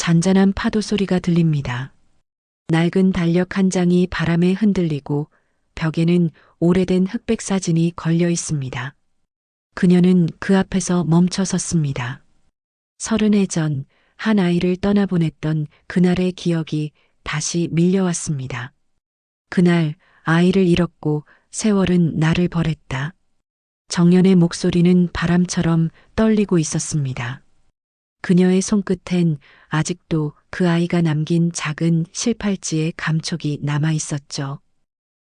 잔잔한 파도 소리가 들립니다. 낡은 달력 한 장이 바람에 흔들리고 벽에는 오래된 흑백 사진이 걸려 있습니다. 그녀는 그 앞에서 멈춰 섰습니다. 30해 전 한 아이를 떠나보냈던 그날의 기억이 다시 밀려왔습니다. 그날 아이를 잃었고 세월은 나를 버렸다. 정연의 목소리는 바람처럼 떨리고 있었습니다. 그녀의 손끝엔 아직도 그 아이가 남긴 작은 실팔찌의 감촉이 남아 있었죠.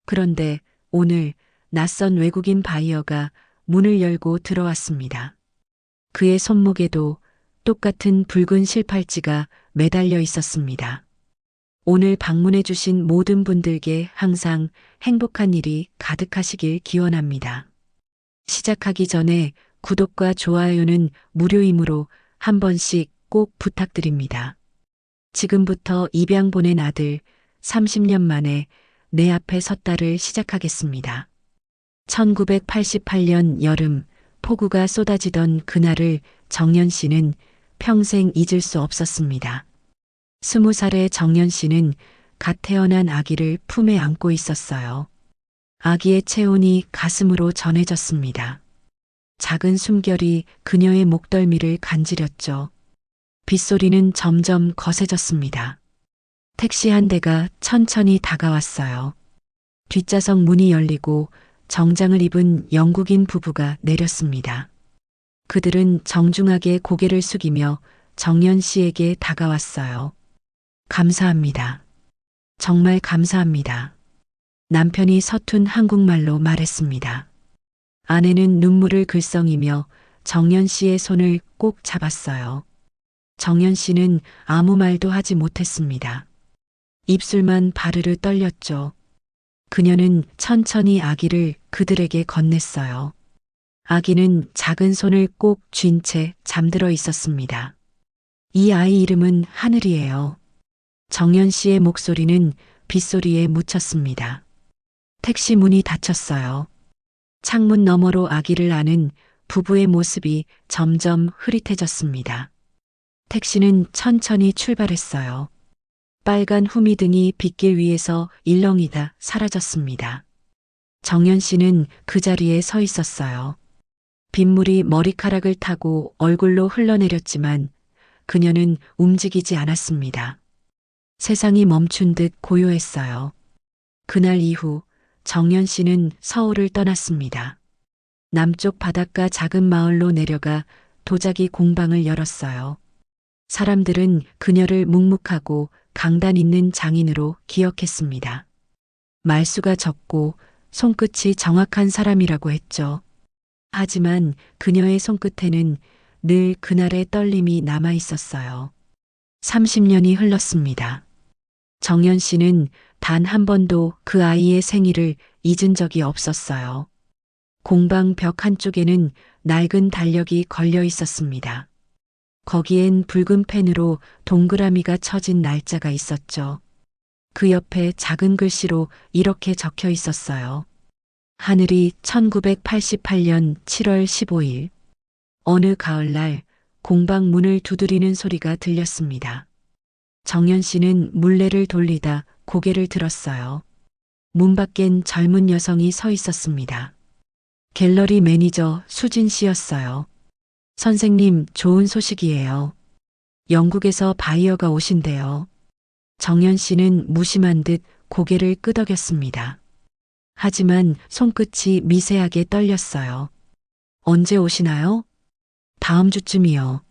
그런데 오늘 낯선 외국인 바이어가 문을 열고 들어왔습니다. 그의 손목에도 똑같은 붉은 실팔찌가 매달려 있었습니다. 오늘 방문해 주신 모든 분들께 항상 행복한 일이 가득하시길 기원합니다. 시작하기 전에 구독과 좋아요는 무료이므로 한 번씩 꼭 부탁드립니다. 지금부터 입양 보낸 아들 30년 만에 내 앞에 섰다를 시작하겠습니다. 1988년 여름 폭우가 쏟아지던 그날을 정연 씨는 평생 잊을 수 없었습니다. 20살의 정연 씨는 갓 태어난 아기를 품에 안고 있었어요. 아기의 체온이 가슴으로 전해졌습니다. 작은 숨결이 그녀의 목덜미를 간지렸죠. 빗소리는 점점 거세졌습니다. 택시 한 대가 천천히 다가왔어요. 뒷좌석 문이 열리고 정장을 입은 영국인 부부가 내렸습니다. 그들은 정중하게 고개를 숙이며 정연 씨에게 다가왔어요. 감사합니다. 정말 감사합니다. 남편이 서툰 한국말로 말했습니다. 아내는 눈물을 글썽이며 정연 씨의 손을 꼭 잡았어요. 정연 씨는 아무 말도 하지 못했습니다. 입술만 바르르 떨렸죠. 그녀는 천천히 아기를 그들에게 건넸어요. 아기는 작은 손을 꼭 쥔 채 잠들어 있었습니다. 이 아이 이름은 하늘이에요. 정연 씨의 목소리는 빗소리에 묻혔습니다. 택시 문이 닫혔어요. 창문 너머로 아기를 안은 부부의 모습이 점점 흐릿해졌습니다. 택시는 천천히 출발했어요. 빨간 후미등이 빗길 위에서 일렁이다 사라졌습니다. 정연 씨는 그 자리에 서 있었어요. 빗물이 머리카락을 타고 얼굴로 흘러내렸지만 그녀는 움직이지 않았습니다. 세상이 멈춘 듯 고요했어요. 그날 이후 정연 씨는 서울을 떠났습니다. 남쪽 바닷가 작은 마을로 내려가 도자기 공방을 열었어요. 사람들은 그녀를 묵묵하고 강단 있는 장인으로 기억했습니다. 말수가 적고 손끝이 정확한 사람이라고 했죠. 하지만 그녀의 손끝에는 늘 그날의 떨림이 남아 있었어요. 30년이 흘렀습니다. 정연 씨는 단 한 번도 그 아이의 생일을 잊은 적이 없었어요. 공방 벽 한쪽에는 낡은 달력이 걸려 있었습니다. 거기엔 붉은 펜으로 동그라미가 쳐진 날짜가 있었죠. 그 옆에 작은 글씨로 이렇게 적혀 있었어요. 하늘이 1988년 7월 15일. 어느 가을날 공방 문을 두드리는 소리가 들렸습니다. 정연 씨는 물레를 돌리다 고개를 들었어요. 문 밖엔 젊은 여성이 서 있었습니다. 갤러리 매니저 수진 씨였어요. 선생님, 좋은 소식이에요. 영국에서 바이어가 오신대요. 정연 씨는 무심한 듯 고개를 끄덕였습니다. 하지만 손끝이 미세하게 떨렸어요. 언제 오시나요? 다음 주쯤이요.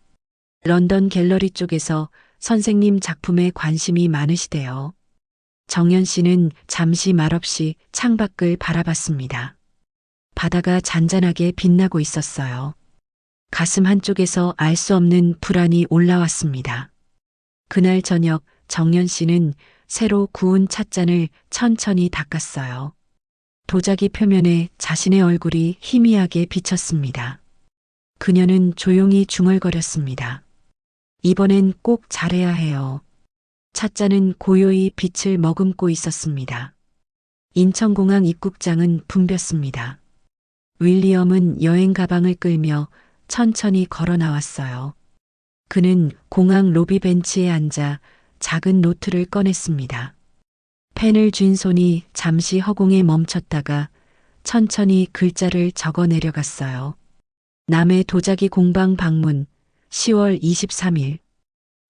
런던 갤러리 쪽에서 선생님 작품에 관심이 많으시대요. 정연 씨는 잠시 말없이 창밖을 바라봤습니다. 바다가 잔잔하게 빛나고 있었어요. 가슴 한쪽에서 알 수 없는 불안이 올라왔습니다. 그날 저녁 정연 씨는 새로 구운 찻잔을 천천히 닦았어요. 도자기 표면에 자신의 얼굴이 희미하게 비쳤습니다. 그녀는 조용히 중얼거렸습니다. 이번엔 꼭 잘해야 해요. 찻잔은 고요히 빛을 머금고 있었습니다. 인천공항 입국장은 붐볐습니다. 윌리엄은 여행 가방을 끌며 천천히 걸어 나왔어요. 그는 공항 로비 벤치에 앉아 작은 노트를 꺼냈습니다. 펜을 쥔 손이 잠시 허공에 멈췄다가 천천히 글자를 적어 내려갔어요. 남해 도자기 공방 방문 10월 23일.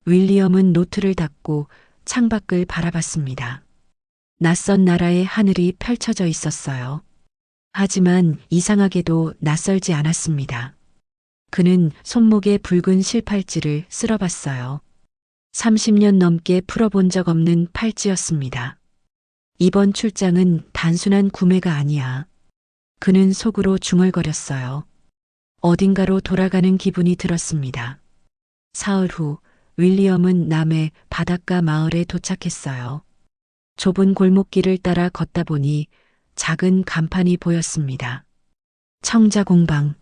윌리엄은 노트를 닫고 창밖을 바라봤습니다. 낯선 나라의 하늘이 펼쳐져 있었어요. 하지만 이상하게도 낯설지 않았습니다. 그는 손목에 붉은 실팔찌를 쓸어봤어요. 30년 넘게 풀어본 적 없는 팔찌였습니다. 이번 출장은 단순한 구매가 아니야. 그는 속으로 중얼거렸어요. 어딘가로 돌아가는 기분이 들었습니다. 사흘 후 윌리엄은 남해 바닷가 마을에 도착했어요. 좁은 골목길을 따라 걷다 보니 작은 간판이 보였습니다. 청자 공방.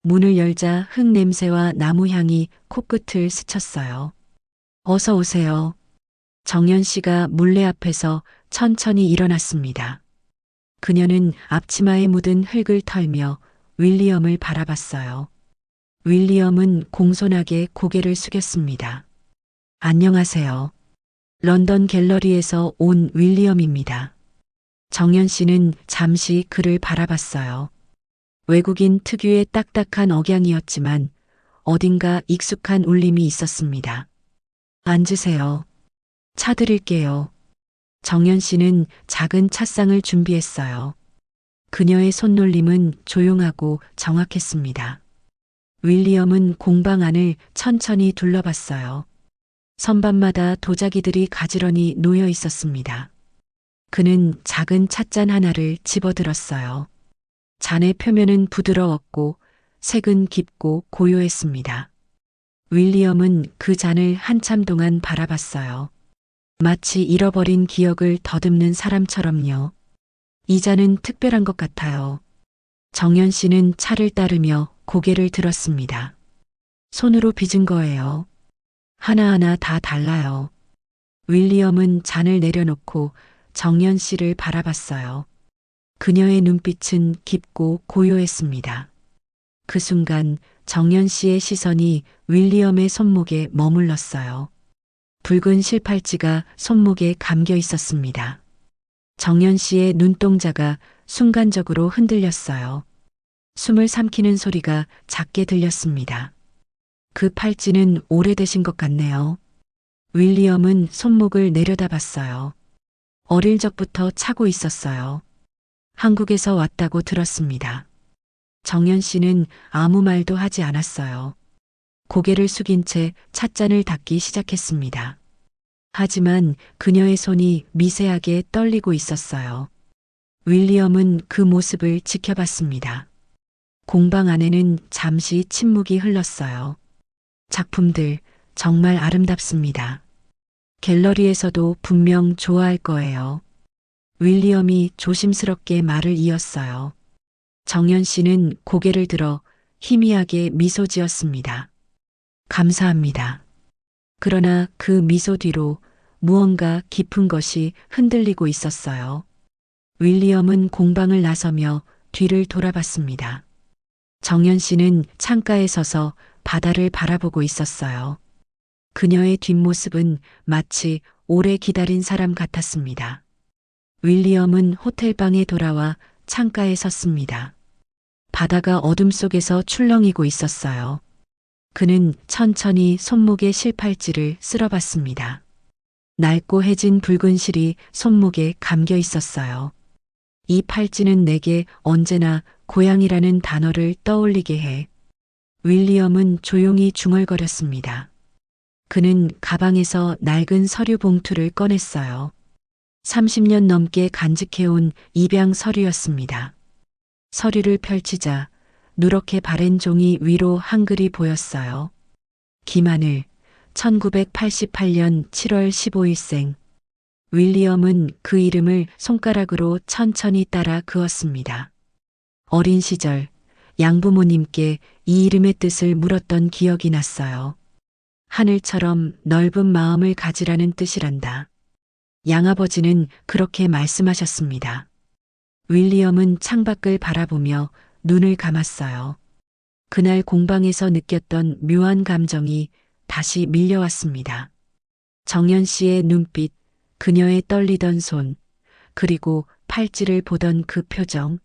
문을 열자 흙 냄새와 나무 향이 코끝을 스쳤어요. 어서 오세요. 정연 씨가 물레 앞에서 천천히 일어났습니다. 그녀는 앞치마에 묻은 흙을 털며 윌리엄을 바라봤어요. 윌리엄은 공손하게 고개를 숙였습니다. 안녕하세요. 런던 갤러리에서 온 윌리엄입니다. 정연 씨는 잠시 그를 바라봤어요. 외국인 특유의 딱딱한 억양이었지만 어딘가 익숙한 울림이 있었습니다. 앉으세요. 차 드릴게요. 정연 씨는 작은 찻상을 준비했어요. 그녀의 손놀림은 조용하고 정확했습니다. 윌리엄은 공방 안을 천천히 둘러봤어요. 선반마다 도자기들이 가지런히 놓여 있었습니다. 그는 작은 찻잔 하나를 집어들었어요. 잔의 표면은 부드러웠고 색은 깊고 고요했습니다. 윌리엄은 그 잔을 한참 동안 바라봤어요. 마치 잃어버린 기억을 더듬는 사람처럼요. 이 잔은 특별한 것 같아요. 정연 씨는 차를 따르며 고개를 들었습니다. 손으로 빚은 거예요. 하나하나 다 달라요. 윌리엄은 잔을 내려놓고 정연 씨를 바라봤어요. 그녀의 눈빛은 깊고 고요했습니다. 그 순간 정연 씨의 시선이 윌리엄의 손목에 머물렀어요. 붉은 실팔찌가 손목에 감겨 있었습니다. 정연 씨의 눈동자가 순간적으로 흔들렸어요. 숨을 삼키는 소리가 작게 들렸습니다. 그 팔찌는 오래되신 것 같네요. 윌리엄은 손목을 내려다봤어요. 어릴 적부터 차고 있었어요. 한국에서 왔다고 들었습니다. 정연 씨는 아무 말도 하지 않았어요. 고개를 숙인 채 찻잔을 닦기 시작했습니다. 하지만 그녀의 손이 미세하게 떨리고 있었어요. 윌리엄은 그 모습을 지켜봤습니다. 공방 안에는 잠시 침묵이 흘렀어요. 작품들 정말 아름답습니다. 갤러리에서도 분명 좋아할 거예요. 윌리엄이 조심스럽게 말을 이었어요. 정연 씨는 고개를 들어 희미하게 미소 지었습니다. 감사합니다. 그러나 그 미소 뒤로 무언가 깊은 것이 흔들리고 있었어요. 윌리엄은 공방을 나서며 뒤를 돌아봤습니다. 정연 씨는 창가에 서서 바다를 바라보고 있었어요. 그녀의 뒷모습은 마치 오래 기다린 사람 같았습니다. 윌리엄은 호텔방에 돌아와 창가에 섰습니다. 바다가 어둠 속에서 출렁이고 있었어요. 그는 천천히 손목의 실팔찌를 쓸어봤습니다. 낡고 해진 붉은 실이 손목에 감겨 있었어요. 이 팔찌는 내게 언제나 고향이라는 단어를 떠올리게 해. 윌리엄은 조용히 중얼거렸습니다. 그는 가방에서 낡은 서류 봉투를 꺼냈어요. 30년 넘게 간직해온 입양 서류였습니다. 서류를 펼치자 누렇게 바랜 종이 위로 한글이 보였어요. 김하늘, 1988년 7월 15일생. 윌리엄은 그 이름을 손가락으로 천천히 따라 그었습니다. 어린 시절 양부모님께 이 이름의 뜻을 물었던 기억이 났어요. 하늘처럼 넓은 마음을 가지라는 뜻이란다. 양아버지는 그렇게 말씀하셨습니다. 윌리엄은 창밖을 바라보며 눈을 감았어요. 그날 공방에서 느꼈던 묘한 감정이 다시 밀려왔습니다. 정연 씨의 눈빛, 그녀의 떨리던 손, 그리고 팔찌를 보던 그 표정.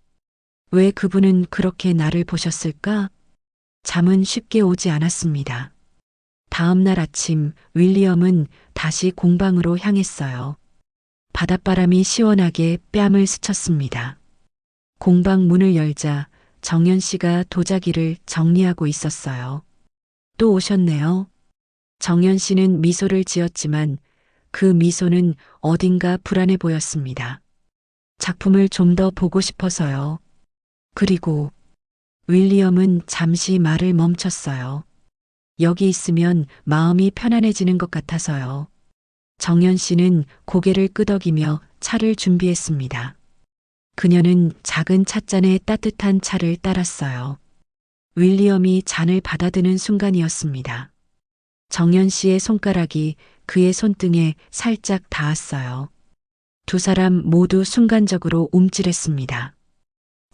왜 그분은 그렇게 나를 보셨을까? 잠은 쉽게 오지 않았습니다. 다음 날 아침 윌리엄은 다시 공방으로 향했어요. 바닷바람이 시원하게 뺨을 스쳤습니다. 공방 문을 열자 정연 씨가 도자기를 정리하고 있었어요. 또 오셨네요. 정연 씨는 미소를 지었지만 그 미소는 어딘가 불안해 보였습니다. 작품을 좀 더 보고 싶어서요. 그리고 윌리엄은 잠시 말을 멈췄어요. 여기 있으면 마음이 편안해지는 것 같아서요. 정연 씨는 고개를 끄덕이며 차를 준비했습니다. 그녀는 작은 찻잔에 따뜻한 차를 따랐어요. 윌리엄이 잔을 받아드는 순간이었습니다. 정연 씨의 손가락이 그의 손등에 살짝 닿았어요. 두 사람 모두 순간적으로 움찔했습니다.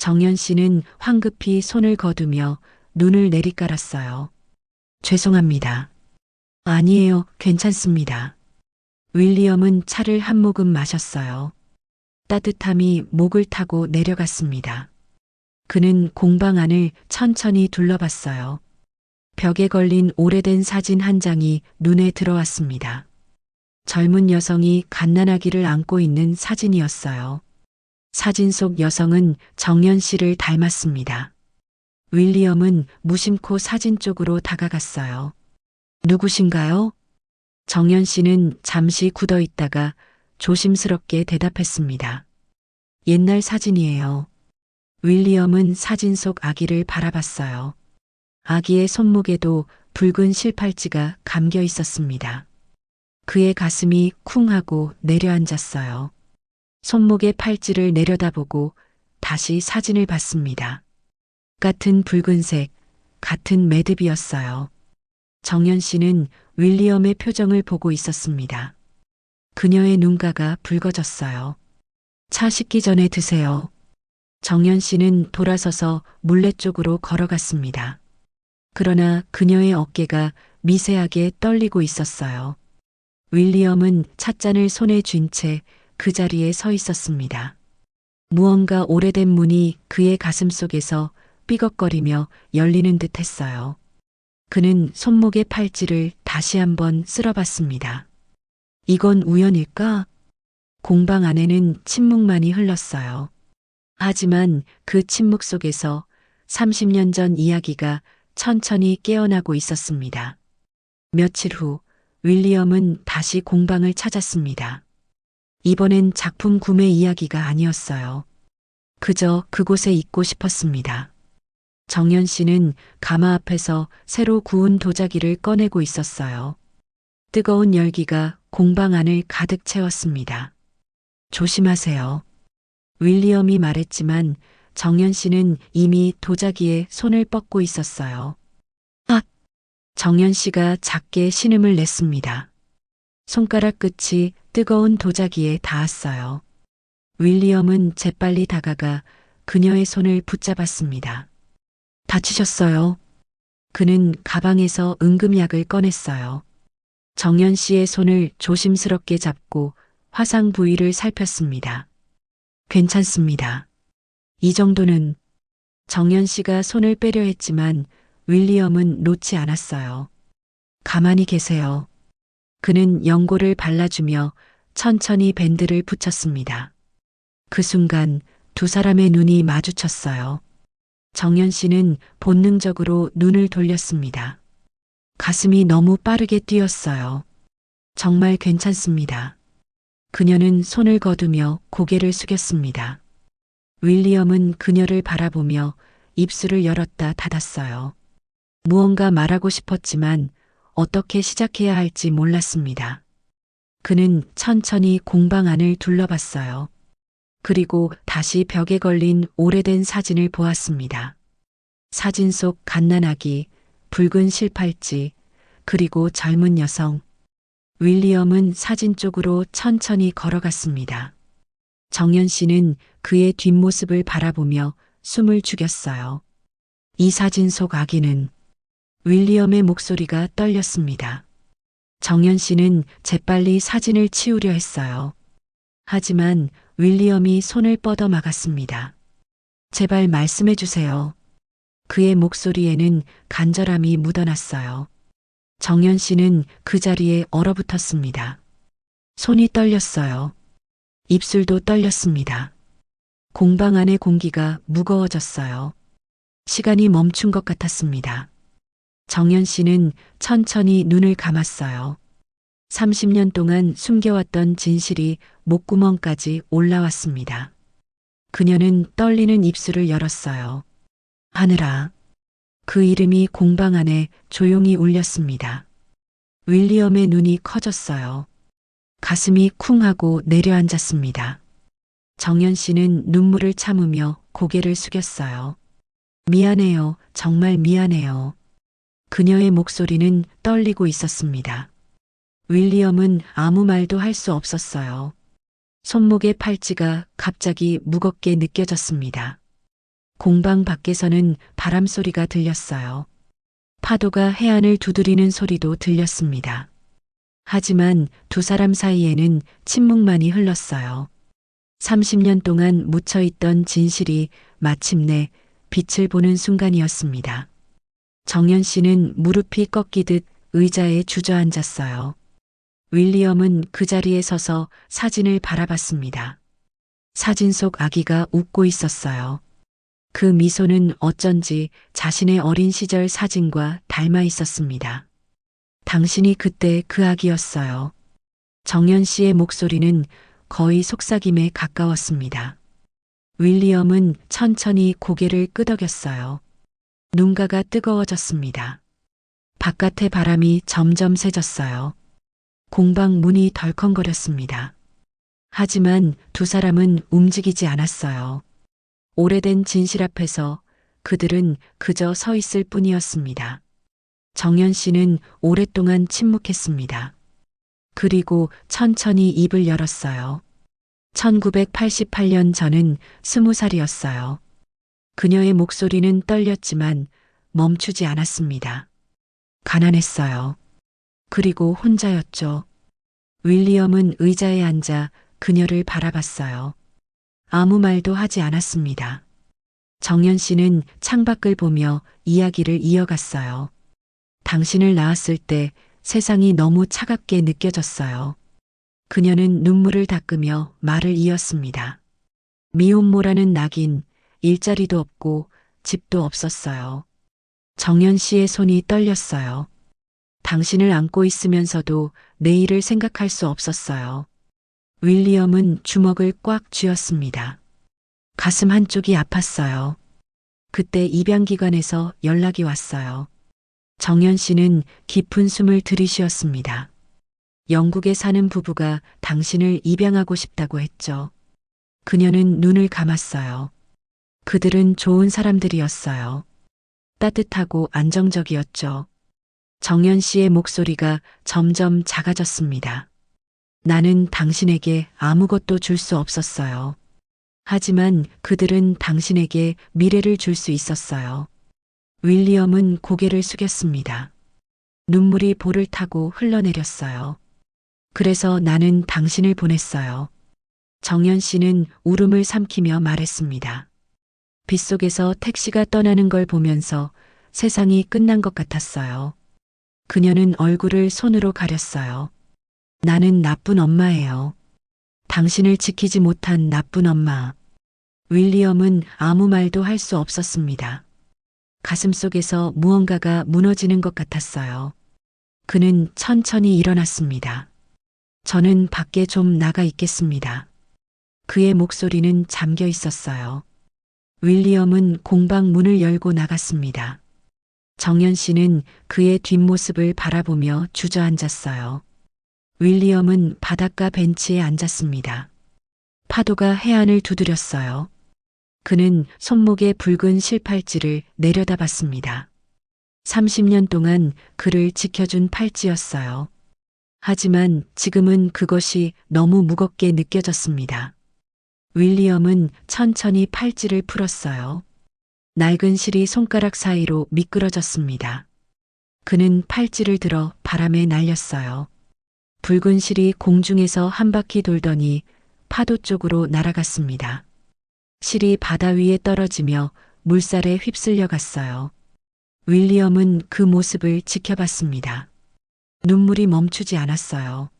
정연 씨는 황급히 손을 거두며 눈을 내리깔았어요. 죄송합니다. 아니에요, 괜찮습니다. 윌리엄은 차를 한 모금 마셨어요. 따뜻함이 목을 타고 내려갔습니다. 그는 공방 안을 천천히 둘러봤어요. 벽에 걸린 오래된 사진 한 장이 눈에 들어왔습니다. 젊은 여성이 갓난아기를 안고 있는 사진이었어요. 사진 속 여성은 정연 씨를 닮았습니다. 윌리엄은 무심코 사진 쪽으로 다가갔어요. 누구신가요? 정연 씨는 잠시 굳어 있다가 조심스럽게 대답했습니다. 옛날 사진이에요. 윌리엄은 사진 속 아기를 바라봤어요. 아기의 손목에도 붉은 실팔찌가 감겨 있었습니다. 그의 가슴이 쿵 하고 내려앉았어요. 손목의 팔찌를 내려다보고 다시 사진을 봤습니다. 같은 붉은색, 같은 매듭이었어요. 정연 씨는 윌리엄의 표정을 보고 있었습니다. 그녀의 눈가가 붉어졌어요. 차 식기 전에 드세요. 정연 씨는 돌아서서 물레 쪽으로 걸어갔습니다. 그러나 그녀의 어깨가 미세하게 떨리고 있었어요. 윌리엄은 찻잔을 손에 쥔 채 그 자리에 서 있었습니다. 무언가 오래된 문이 그의 가슴 속에서 삐걱거리며 열리는 듯 했어요. 그는 손목의 팔찌를 다시 한번 쓸어봤습니다. 이건 우연일까? 공방 안에는 침묵만이 흘렀어요. 하지만 그 침묵 속에서 30년 전 이야기가 천천히 깨어나고 있었습니다. 며칠 후 윌리엄은 다시 공방을 찾았습니다. 이번엔 작품 구매 이야기가 아니었어요. 그저 그곳에 있고 싶었습니다. 정연 씨는 가마 앞에서 새로 구운 도자기를 꺼내고 있었어요. 뜨거운 열기가 공방 안을 가득 채웠습니다. 조심하세요. 윌리엄이 말했지만 정연 씨는 이미 도자기에 손을 뻗고 있었어요. 아! 정연 씨가 작게 신음을 냈습니다. 손가락 끝이 뜨거운 도자기에 닿았어요. 윌리엄은 재빨리 다가가 그녀의 손을 붙잡았습니다. 다치셨어요? 그는 가방에서 응급약을 꺼냈어요. 정연 씨의 손을 조심스럽게 잡고 화상 부위를 살폈습니다. 괜찮습니다. 이 정도는. 정연 씨가 손을 빼려 했지만 윌리엄은 놓지 않았어요. 가만히 계세요. 그는 연고를 발라주며 천천히 밴드를 붙였습니다. 그 순간 두 사람의 눈이 마주쳤어요. 정연 씨는 본능적으로 눈을 돌렸습니다. 가슴이 너무 빠르게 뛰었어요. 정말 괜찮습니다. 그녀는 손을 거두며 고개를 숙였습니다. 윌리엄은 그녀를 바라보며 입술을 열었다 닫았어요. 무언가 말하고 싶었지만 어떻게 시작해야 할지 몰랐습니다. 그는 천천히 공방 안을 둘러봤어요. 그리고 다시 벽에 걸린 오래된 사진을 보았습니다. 사진 속 갓난아기, 붉은 실팔찌, 그리고 젊은 여성. 윌리엄은 사진 쪽으로 천천히 걸어갔습니다. 정연 씨는 그의 뒷모습을 바라보며 숨을 죽였어요. 이 사진 속 아기는 윌리엄의 목소리가 떨렸습니다. 정연 씨는 재빨리 사진을 치우려 했어요. 하지만 윌리엄이 손을 뻗어 막았습니다. 제발 말씀해 주세요. 그의 목소리에는 간절함이 묻어났어요. 정연 씨는 그 자리에 얼어붙었습니다. 손이 떨렸어요. 입술도 떨렸습니다. 공방 안의 공기가 무거워졌어요. 시간이 멈춘 것 같았습니다. 정연 씨는 천천히 눈을 감았어요. 30년 동안 숨겨왔던 진실이 목구멍까지 올라왔습니다. 그녀는 떨리는 입술을 열었어요. 하늘아. 그 이름이 공방 안에 조용히 울렸습니다. 윌리엄의 눈이 커졌어요. 가슴이 쿵 하고 내려앉았습니다. 정연 씨는 눈물을 참으며 고개를 숙였어요. 미안해요. 정말 미안해요. 그녀의 목소리는 떨리고 있었습니다. 윌리엄은 아무 말도 할 수 없었어요. 손목의 팔찌가 갑자기 무겁게 느껴졌습니다. 공방 밖에서는 바람 소리가 들렸어요. 파도가 해안을 두드리는 소리도 들렸습니다. 하지만 두 사람 사이에는 침묵만이 흘렀어요. 30년 동안 묻혀있던 진실이 마침내 빛을 보는 순간이었습니다. 정연 씨는 무릎이 꺾이듯 의자에 주저앉았어요. 윌리엄은 그 자리에 서서 사진을 바라봤습니다. 사진 속 아기가 웃고 있었어요. 그 미소는 어쩐지 자신의 어린 시절 사진과 닮아 있었습니다. 당신이 그때 그 아기였어요. 정연 씨의 목소리는 거의 속삭임에 가까웠습니다. 윌리엄은 천천히 고개를 끄덕였어요. 눈가가 뜨거워졌습니다. 바깥의 바람이 점점 세졌어요. 공방 문이 덜컹거렸습니다. 하지만 두 사람은 움직이지 않았어요. 오래된 진실 앞에서 그들은 그저 서 있을 뿐이었습니다. 정연 씨는 오랫동안 침묵했습니다. 그리고 천천히 입을 열었어요. 1988년 저는 20살이었어요. 그녀의 목소리는 떨렸지만 멈추지 않았습니다. 가난했어요. 그리고 혼자였죠. 윌리엄은 의자에 앉아 그녀를 바라봤어요. 아무 말도 하지 않았습니다. 정연 씨는 창밖을 보며 이야기를 이어갔어요. 당신을 낳았을 때 세상이 너무 차갑게 느껴졌어요. 그녀는 눈물을 닦으며 말을 이었습니다. 미혼모라는 낙인, 일자리도 없고 집도 없었어요. 정연 씨의 손이 떨렸어요. 당신을 안고 있으면서도 내일을 생각할 수 없었어요. 윌리엄은 주먹을 꽉 쥐었습니다. 가슴 한쪽이 아팠어요. 그때 입양기관에서 연락이 왔어요. 정연 씨는 깊은 숨을 들이쉬었습니다. 영국에 사는 부부가 당신을 입양하고 싶다고 했죠. 그녀는 눈을 감았어요. 그들은 좋은 사람들이었어요. 따뜻하고 안정적이었죠. 정연 씨의 목소리가 점점 작아졌습니다. 나는 당신에게 아무것도 줄 수 없었어요. 하지만 그들은 당신에게 미래를 줄 수 있었어요. 윌리엄은 고개를 숙였습니다. 눈물이 볼을 타고 흘러내렸어요. 그래서 나는 당신을 보냈어요. 정연 씨는 울음을 삼키며 말했습니다. 빗속에서 택시가 떠나는 걸 보면서 세상이 끝난 것 같았어요. 그녀는 얼굴을 손으로 가렸어요. 나는 나쁜 엄마예요. 당신을 지키지 못한 나쁜 엄마. 윌리엄은 아무 말도 할 수 없었습니다. 가슴속에서 무언가가 무너지는 것 같았어요. 그는 천천히 일어났습니다. 저는 밖에 좀 나가 있겠습니다. 그의 목소리는 잠겨 있었어요. 윌리엄은 공방 문을 열고 나갔습니다. 정연 씨는 그의 뒷모습을 바라보며 주저앉았어요. 윌리엄은 바닷가 벤치에 앉았습니다. 파도가 해안을 두드렸어요. 그는 손목에 붉은 실팔찌를 내려다봤습니다. 30년 동안 그를 지켜준 팔찌였어요. 하지만 지금은 그것이 너무 무겁게 느껴졌습니다. 윌리엄은 천천히 팔찌를 풀었어요. 낡은 실이 손가락 사이로 미끄러졌습니다. 그는 팔찌를 들어 바람에 날렸어요. 붉은 실이 공중에서 한 바퀴 돌더니 파도 쪽으로 날아갔습니다. 실이 바다 위에 떨어지며 물살에 휩쓸려 갔어요. 윌리엄은 그 모습을 지켜봤습니다. 눈물이 멈추지 않았어요.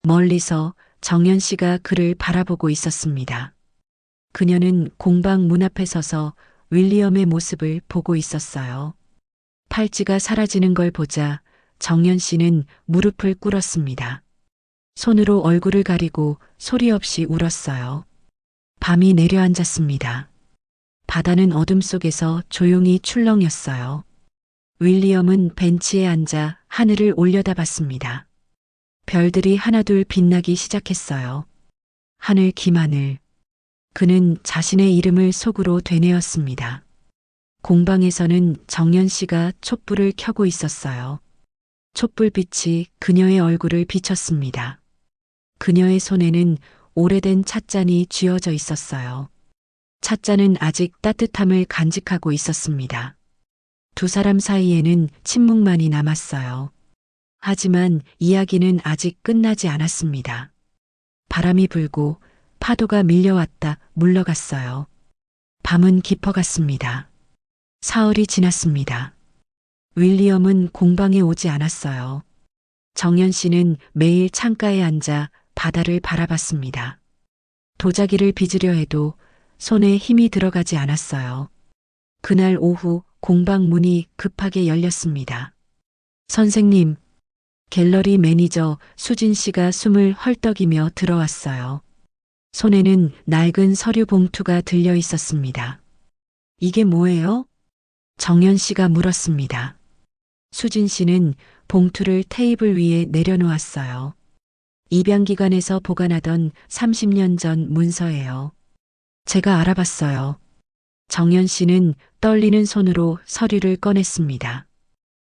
멀리서 정연 씨가 그를 바라보고 있었습니다. 그녀는 공방 문 앞에 서서 윌리엄의 모습을 보고 있었어요. 팔찌가 사라지는 걸 보자 정연 씨는 무릎을 꿇었습니다. 손으로 얼굴을 가리고 소리 없이 울었어요. 밤이 내려앉았습니다. 바다는 어둠 속에서 조용히 출렁였어요. 윌리엄은 벤치에 앉아 하늘을 올려다봤습니다. 별들이 하나둘 빛나기 시작했어요. 하늘 김하늘. 그는 자신의 이름을 속으로 되뇌었습니다. 공방에서는 정연 씨가 촛불을 켜고 있었어요. 촛불빛이 그녀의 얼굴을 비쳤습니다. 그녀의 손에는 오래된 찻잔이 쥐어져 있었어요. 찻잔은 아직 따뜻함을 간직하고 있었습니다. 두 사람 사이에는 침묵만이 남았어요. 하지만 이야기는 아직 끝나지 않았습니다. 바람이 불고 파도가 밀려왔다 물러갔어요. 밤은 깊어갔습니다. 사흘이 지났습니다. 윌리엄은 공방에 오지 않았어요. 정연 씨는 매일 창가에 앉아 바다를 바라봤습니다. 도자기를 빚으려 해도 손에 힘이 들어가지 않았어요. 그날 오후 공방 문이 급하게 열렸습니다. 선생님, 갤러리 매니저 수진 씨가 숨을 헐떡이며 들어왔어요. 손에는 낡은 서류 봉투가 들려 있었습니다. 이게 뭐예요? 정연 씨가 물었습니다. 수진 씨는 봉투를 테이블 위에 내려놓았어요. 입양기관에서 보관하던 30년 전 문서예요. 제가 알아봤어요. 정연 씨는 떨리는 손으로 서류를 꺼냈습니다.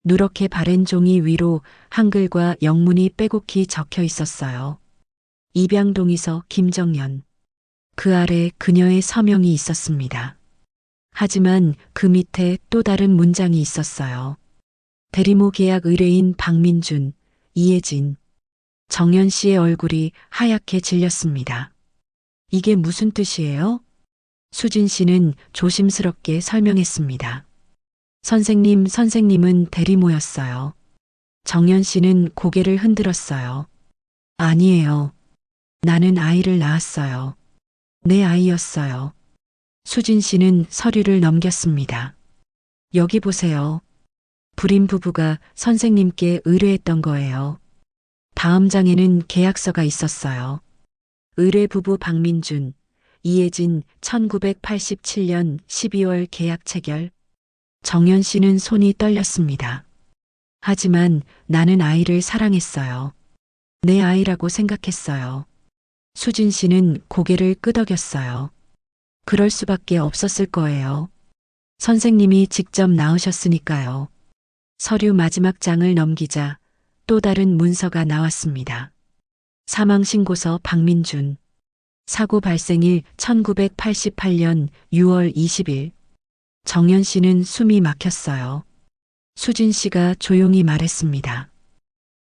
누렇게 바랜 종이 위로 한글과 영문이 빼곡히 적혀 있었어요. 입양동의서 김정연. 그 아래 그녀의 서명이 있었습니다. 하지만 그 밑에 또 다른 문장이 있었어요. 대리모 계약 의뢰인 박민준, 이혜진. 정연 씨의 얼굴이 하얗게 질렸습니다. 이게 무슨 뜻이에요? 수진 씨는 조심스럽게 설명했습니다. 선생님은 대리모였어요. 정연 씨는 고개를 흔들었어요. 아니에요. 나는 아이를 낳았어요. 내 아이였어요. 수진 씨는 서류를 넘겼습니다. 여기 보세요. 불임 부부가 선생님께 의뢰했던 거예요. 다음 장에는 계약서가 있었어요. 의뢰 부부 박민준, 이혜진 1987년 12월 계약 체결. 정연 씨는 손이 떨렸습니다. 하지만 나는 아이를 사랑했어요. 내 아이라고 생각했어요. 수진 씨는 고개를 끄덕였어요. 그럴 수밖에 없었을 거예요. 선생님이 직접 낳으셨으니까요. 서류 마지막 장을 넘기자 또 다른 문서가 나왔습니다. 사망신고서 박민준. 사고 발생일 1988년 6월 20일. 정연 씨는 숨이 막혔어요. 수진 씨가 조용히 말했습니다.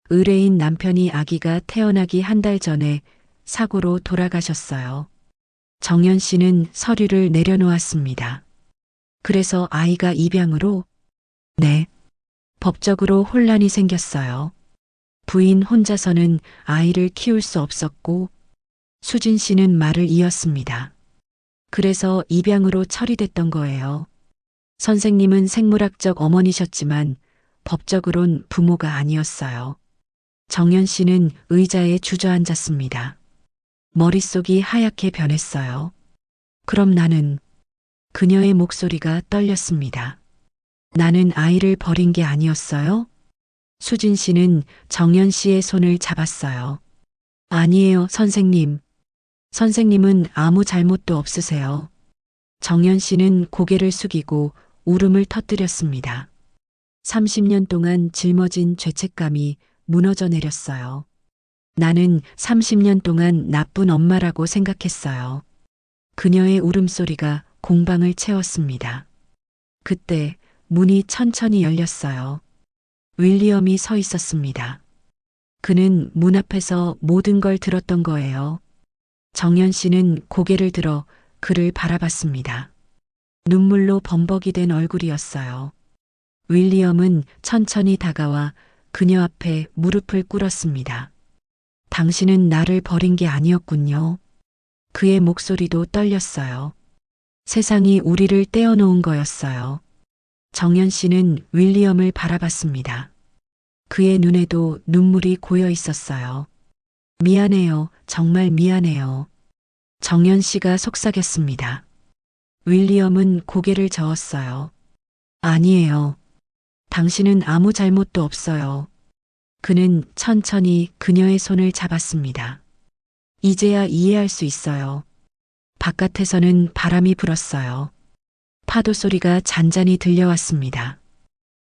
의뢰인 남편이 아기가 태어나기 한 달 전에 사고로 돌아가셨어요. 정연 씨는 서류를 내려놓았습니다. 그래서 아이가 입양으로? 네. 법적으로 혼란이 생겼어요. 부인 혼자서는 아이를 키울 수 없었고, 수진 씨는 말을 이었습니다. 그래서 입양으로 처리됐던 거예요. 선생님은 생물학적 어머니셨지만 법적으론 부모가 아니었어요. 정연 씨는 의자에 주저앉았습니다. 머릿속이 하얗게 변했어요. 그럼 나는, 그녀의 목소리가 떨렸습니다. 나는 아이를 버린 게 아니었어요? 수진 씨는 정연 씨의 손을 잡았어요. 아니에요, 선생님. 선생님은 아무 잘못도 없으세요. 정연 씨는 고개를 숙이고 울음을 터뜨렸습니다. 30년 동안 짊어진 죄책감이 무너져 내렸어요. 나는 30년 동안 나쁜 엄마라고 생각했어요. 그녀의 울음소리가 공방을 채웠습니다. 그때 문이 천천히 열렸어요. 윌리엄이 서 있었습니다. 그는 문 앞에서 모든 걸 들었던 거예요. 정연 씨는 고개를 들어 그를 바라봤습니다. 눈물로 범벅이 된 얼굴이었어요. 윌리엄은 천천히 다가와 그녀 앞에 무릎을 꿇었습니다. 당신은 나를 버린 게 아니었군요. 그의 목소리도 떨렸어요. 세상이 우리를 떼어놓은 거였어요. 정연 씨는 윌리엄을 바라봤습니다. 그의 눈에도 눈물이 고여 있었어요. 미안해요. 정말 미안해요. 정연 씨가 속삭였습니다. 윌리엄은 고개를 저었어요. 아니에요. 당신은 아무 잘못도 없어요. 그는 천천히 그녀의 손을 잡았습니다. 이제야 이해할 수 있어요. 바깥에서는 바람이 불었어요. 파도 소리가 잔잔히 들려왔습니다.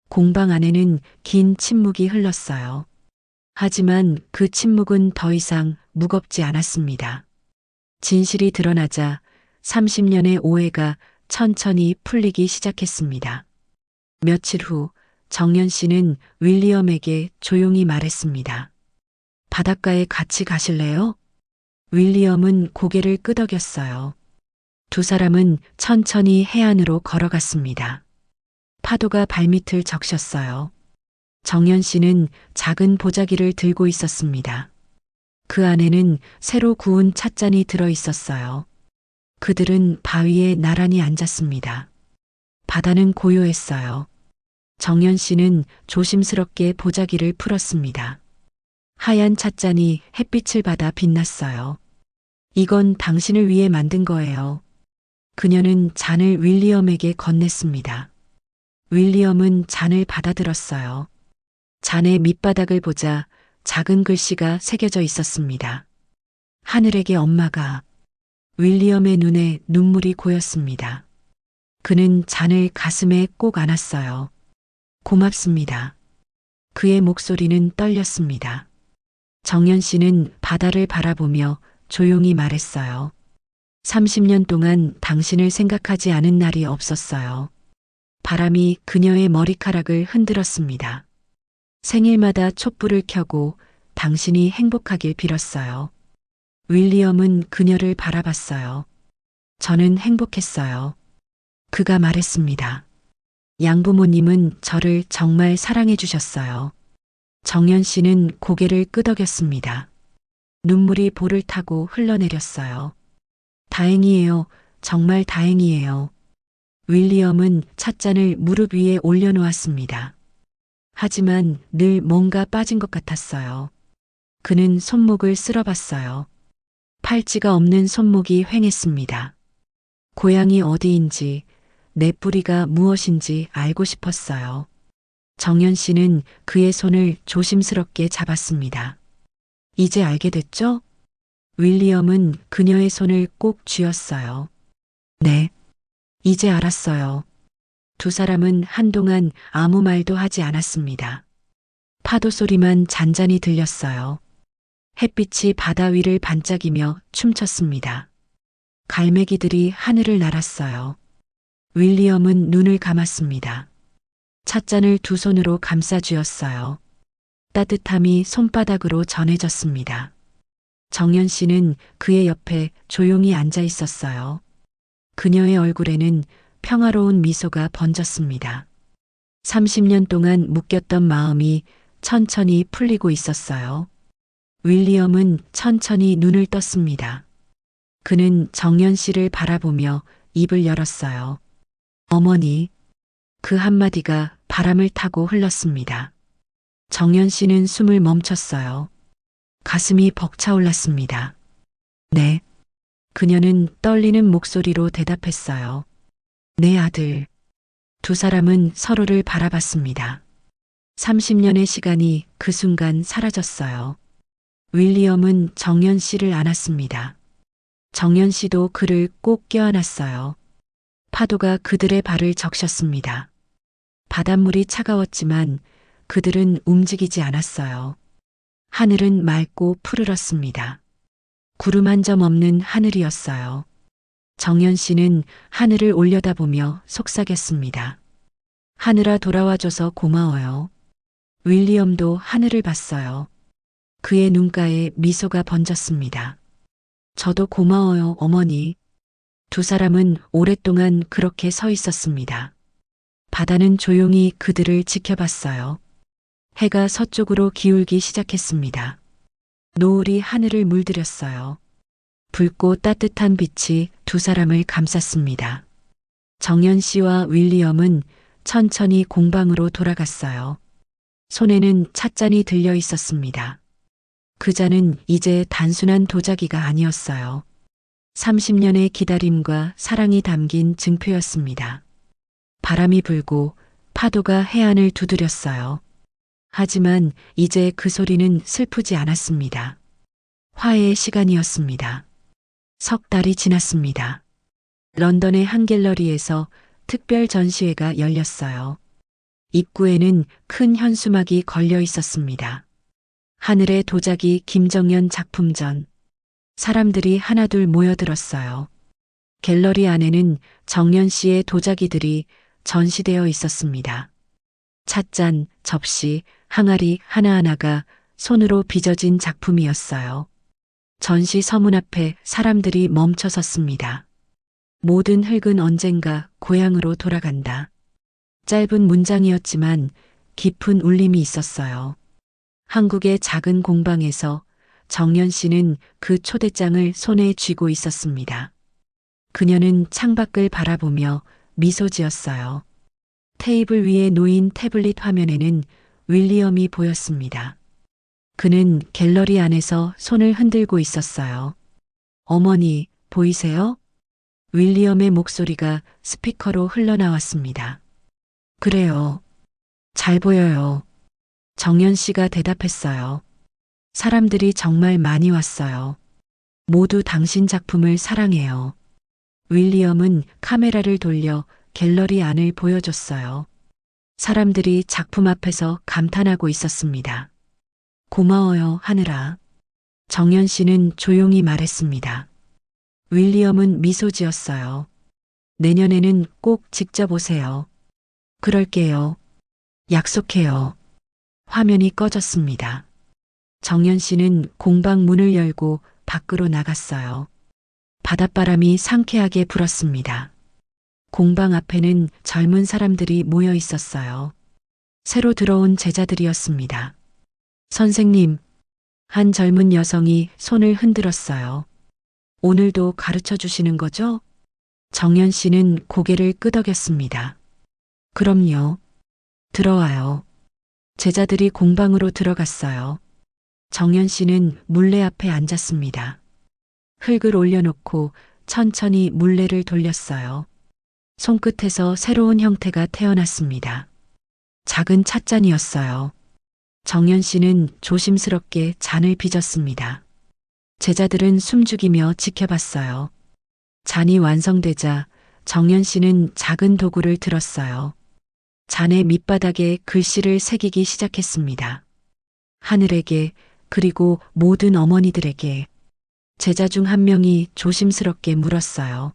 공방 안에는 긴 침묵이 흘렀어요. 하지만 그 침묵은 더 이상 무겁지 않았습니다. 진실이 드러나자 30년의 오해가 천천히 풀리기 시작했습니다. 며칠 후 정연 씨는 윌리엄에게 조용히 말했습니다. 바닷가에 같이 가실래요? 윌리엄은 고개를 끄덕였어요. 두 사람은 천천히 해안으로 걸어갔습니다. 파도가 발밑을 적셨어요. 정연 씨는 작은 보자기를 들고 있었습니다. 그 안에는 새로 구운 찻잔이 들어 있었어요. 그들은 바위에 나란히 앉았습니다. 바다는 고요했어요. 정연 씨는 조심스럽게 보자기를 풀었습니다. 하얀 찻잔이 햇빛을 받아 빛났어요. 이건 당신을 위해 만든 거예요. 그녀는 잔을 윌리엄에게 건넸습니다. 윌리엄은 잔을 받아들었어요. 잔의 밑바닥을 보자 작은 글씨가 새겨져 있었습니다. 하늘에게 엄마가. 윌리엄의 눈에 눈물이 고였습니다. 그는 잔을 가슴에 꼭 안았어요. 고맙습니다. 그의 목소리는 떨렸습니다. 정연 씨는 바다를 바라보며 조용히 말했어요. 30년 동안 당신을 생각하지 않은 날이 없었어요. 바람이 그녀의 머리카락을 흔들었습니다. 생일마다 촛불을 켜고 당신이 행복하길 빌었어요. 윌리엄은 그녀를 바라봤어요. 저는 행복했어요. 그가 말했습니다. 양부모님은 저를 정말 사랑해 주셨어요. 정연 씨는 고개를 끄덕였습니다. 눈물이 볼을 타고 흘러내렸어요. 다행이에요. 정말 다행이에요. 윌리엄은 찻잔을 무릎 위에 올려놓았습니다. 하지만 늘 뭔가 빠진 것 같았어요. 그는 손목을 쓸어봤어요. 팔찌가 없는 손목이 휑했습니다. 고향이 어디인지, 내 뿌리가 무엇인지 알고 싶었어요. 정연 씨는 그의 손을 조심스럽게 잡았습니다. 이제 알게 됐죠? 윌리엄은 그녀의 손을 꼭 쥐었어요. 네, 이제 알았어요. 두 사람은 한동안 아무 말도 하지 않았습니다. 파도 소리만 잔잔히 들렸어요. 햇빛이 바다 위를 반짝이며 춤췄습니다. 갈매기들이 하늘을 날았어요. 윌리엄은 눈을 감았습니다. 찻잔을 두 손으로 감싸 쥐었어요. 따뜻함이 손바닥으로 전해졌습니다. 정연 씨는 그의 옆에 조용히 앉아 있었어요. 그녀의 얼굴에는 평화로운 미소가 번졌습니다. 30년 동안 묶였던 마음이 천천히 풀리고 있었어요. 윌리엄은 천천히 눈을 떴습니다. 그는 정연 씨를 바라보며 입을 열었어요. 어머니. 그 한마디가 바람을 타고 흘렀습니다. 정연 씨는 숨을 멈췄어요. 가슴이 벅차올랐습니다. 네. 그녀는 떨리는 목소리로 대답했어요. 내 아들. 두 사람은 서로를 바라봤습니다. 30년의 시간이 그 순간 사라졌어요. 윌리엄은 정연 씨를 안았습니다. 정연 씨도 그를 꼭 껴안았어요. 파도가 그들의 발을 적셨습니다. 바닷물이 차가웠지만 그들은 움직이지 않았어요. 하늘은 맑고 푸르렀습니다. 구름 한 점 없는 하늘이었어요. 정연 씨는 하늘을 올려다보며 속삭였습니다. 하늘아 돌아와줘서 고마워요. 윌리엄도 하늘을 봤어요. 그의 눈가에 미소가 번졌습니다. 저도 고마워요, 어머니. 두 사람은 오랫동안 그렇게 서 있었습니다. 바다는 조용히 그들을 지켜봤어요. 해가 서쪽으로 기울기 시작했습니다. 노을이 하늘을 물들였어요. 붉고 따뜻한 빛이 두 사람을 감쌌습니다. 정연 씨와 윌리엄은 천천히 공방으로 돌아갔어요. 손에는 찻잔이 들려 있었습니다. 그 잔은 이제 단순한 도자기가 아니었어요. 30년의 기다림과 사랑이 담긴 증표였습니다. 바람이 불고 파도가 해안을 두드렸어요. 하지만 이제 그 소리는 슬프지 않았습니다. 화해의 시간이었습니다. 석 달이 지났습니다. 런던의 한 갤러리에서 특별 전시회가 열렸어요. 입구에는 큰 현수막이 걸려 있었습니다. 하늘의 도자기 김정연 작품전. 사람들이 하나둘 모여들었어요. 갤러리 안에는 정연 씨의 도자기들이 전시되어 있었습니다. 찻잔, 접시, 항아리 하나하나가 손으로 빚어진 작품이었어요. 전시 서문 앞에 사람들이 멈춰 섰습니다. 모든 흙은 언젠가 고향으로 돌아간다. 짧은 문장이었지만 깊은 울림이 있었어요. 한국의 작은 공방에서 정연 씨는 그 초대장을 손에 쥐고 있었습니다. 그녀는 창밖을 바라보며 미소 지었어요. 테이블 위에 놓인 태블릿 화면에는 윌리엄이 보였습니다. 그는 갤러리 안에서 손을 흔들고 있었어요. 어머니, 보이세요? 윌리엄의 목소리가 스피커로 흘러나왔습니다. 그래요. 잘 보여요. 정연 씨가 대답했어요. 사람들이 정말 많이 왔어요. 모두 당신 작품을 사랑해요. 윌리엄은 카메라를 돌려 갤러리 안을 보여줬어요. 사람들이 작품 앞에서 감탄하고 있었습니다. 고마워요, 하늘아. 정연 씨는 조용히 말했습니다. 윌리엄은 미소 지었어요. 내년에는 꼭 직접 오세요. 그럴게요. 약속해요. 화면이 꺼졌습니다. 정연 씨는 공방 문을 열고 밖으로 나갔어요. 바닷바람이 상쾌하게 불었습니다. 공방 앞에는 젊은 사람들이 모여 있었어요. 새로 들어온 제자들이었습니다. 선생님, 한 젊은 여성이 손을 흔들었어요. 오늘도 가르쳐 주시는 거죠? 정연 씨는 고개를 끄덕였습니다. 그럼요. 들어와요. 제자들이 공방으로 들어갔어요. 정연 씨는 물레 앞에 앉았습니다. 흙을 올려놓고 천천히 물레를 돌렸어요. 손끝에서 새로운 형태가 태어났습니다. 작은 찻잔이었어요. 정연 씨는 조심스럽게 잔을 빚었습니다. 제자들은 숨죽이며 지켜봤어요. 잔이 완성되자 정연 씨는 작은 도구를 들었어요. 잔의 밑바닥에 글씨를 새기기 시작했습니다. 하늘에게, 그리고 모든 어머니들에게. 제자 중 한 명이 조심스럽게 물었어요.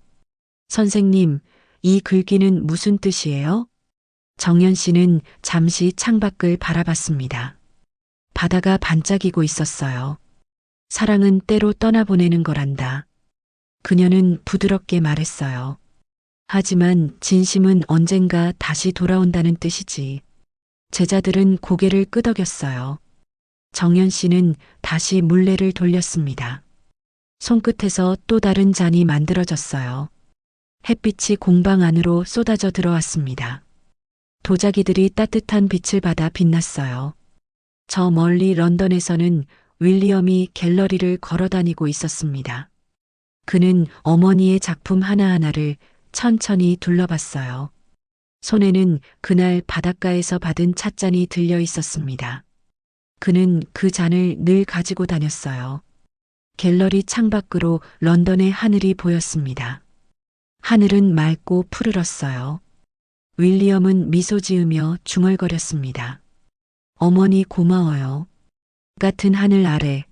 선생님, 이 글귀는 무슨 뜻이에요? 정연 씨는 잠시 창밖을 바라봤습니다. 바다가 반짝이고 있었어요. 사랑은 때로 떠나보내는 거란다. 그녀는 부드럽게 말했어요. 하지만 진심은 언젠가 다시 돌아온다는 뜻이지. 제자들은 고개를 끄덕였어요. 정연 씨는 다시 물레를 돌렸습니다. 손끝에서 또 다른 잔이 만들어졌어요. 햇빛이 공방 안으로 쏟아져 들어왔습니다. 도자기들이 따뜻한 빛을 받아 빛났어요. 저 멀리 런던에서는 윌리엄이 갤러리를 걸어다니고 있었습니다. 그는 어머니의 작품 하나하나를 천천히 둘러봤어요. 손에는 그날 바닷가에서 받은 찻잔이 들려 있었습니다. 그는 그 잔을 늘 가지고 다녔어요. 갤러리 창밖으로 런던의 하늘이 보였습니다. 하늘은 맑고 푸르렀어요. 윌리엄은 미소 지으며 중얼거렸습니다. 어머니 고마워요. 같은 하늘 아래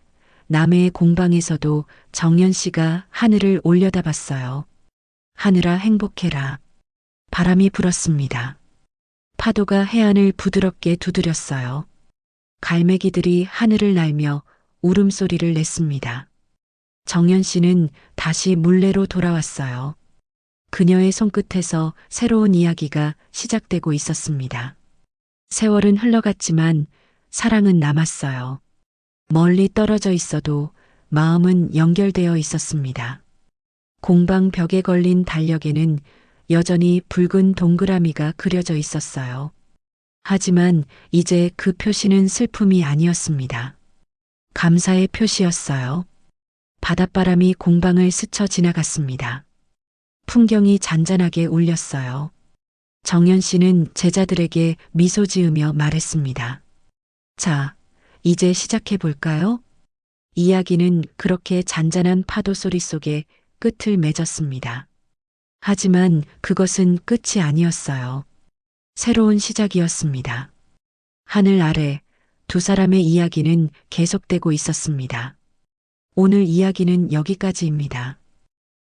남해의 공방에서도 정연 씨가 하늘을 올려다봤어요. 하늘아 행복해라. 바람이 불었습니다. 파도가 해안을 부드럽게 두드렸어요. 갈매기들이 하늘을 날며 울음소리를 냈습니다. 정연 씨는 다시 물레로 돌아왔어요. 그녀의 손끝에서 새로운 이야기가 시작되고 있었습니다. 세월은 흘러갔지만 사랑은 남았어요. 멀리 떨어져 있어도 마음은 연결되어 있었습니다. 공방 벽에 걸린 달력에는 여전히 붉은 동그라미가 그려져 있었어요. 하지만 이제 그 표시는 슬픔이 아니었습니다. 감사의 표시였어요. 바닷바람이 공방을 스쳐 지나갔습니다. 풍경이 잔잔하게 울렸어요. 정연 씨는 제자들에게 미소 지으며 말했습니다. 자, 이제 시작해 볼까요? 이야기는 그렇게 잔잔한 파도 소리 속에 끝을 맺었습니다. 하지만 그것은 끝이 아니었어요. 새로운 시작이었습니다. 하늘 아래 두 사람의 이야기는 계속되고 있었습니다. 오늘 이야기는 여기까지입니다.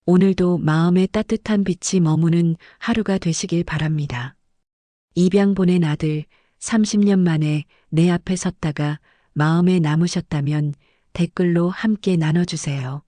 오늘도 마음에 따뜻한 빛이 머무는 하루가 되시길 바랍니다. 입양 보낸 아들 30년 만에 내 앞에 섰다가 마음에 남으셨다면 댓글로 함께 나눠주세요.